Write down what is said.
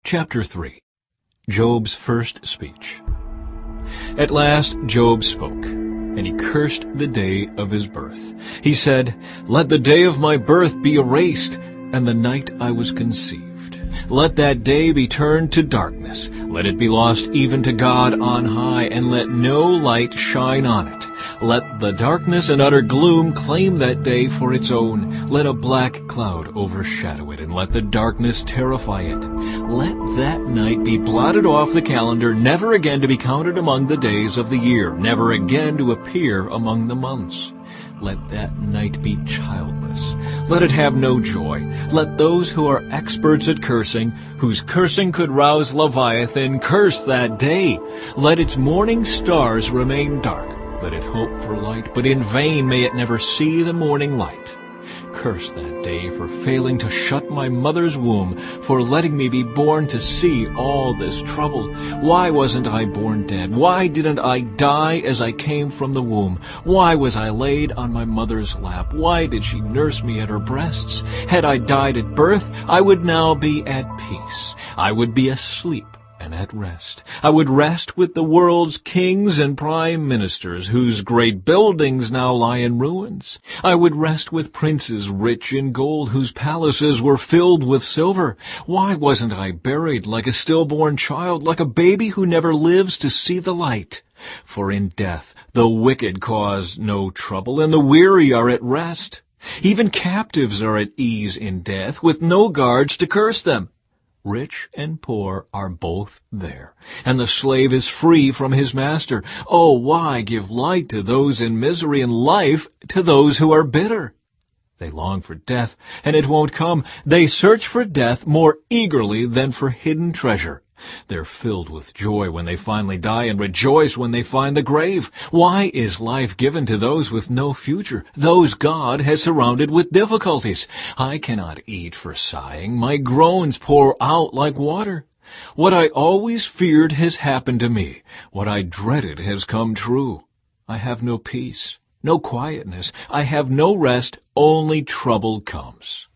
Chapter 3. Job's First Speech. At last Job spoke, and he cursed the day of his birth. He said, "Let the day of my birth be erased, and the night I was conceived. Let that day be turned to darkness. Let it be lost even to God on high, and let no light shine on it. Let the darkness and utter gloom claim that day for its own. Let a black cloud overshadow it, and let the darkness terrify it. Let that night be blotted off the calendar, never again to be counted among the days of the year, never again to appear among the months. Let that night be childless. Let it have no joy. Let those who are experts at cursing, whose cursing could rouse Leviathan, curse that day. Let its morning stars remain dark. Let it hope for light, but in vain may it never see the morning light. Curse that day for failing to shut my mother's womb, for letting me be born to see all this trouble. Why wasn't I born dead? Why didn't I die as I came from the womb? Why was I laid on my mother's lap? Why did she nurse me at her breasts? Had I died at birth, I would now be at peace. I would be asleep and at rest. I would rest with the world's kings and prime ministers, whose great buildings now lie in ruins. I would rest with princes rich in gold, whose palaces were filled with silver. Why wasn't I buried like a stillborn child, like a baby who never lives to see the light? For in death the wicked cause no trouble, and the weary are at rest. Even captives are at ease in death, with no guards to curse them. Rich and poor are both there, and the slave is free from his master. Oh, why give light to those in misery and life to those who are bitter? They long for death, and it won't come. They search for death more eagerly than for hidden treasure. They're filled with joy when they finally die and rejoice when they find the grave. Why is life given to those with no future, those God has surrounded with difficulties? I cannot eat for sighing. My groans pour out like water. What I always feared has happened to me. What I dreaded has come true. I have no peace, no quietness. I have no rest. Only trouble comes.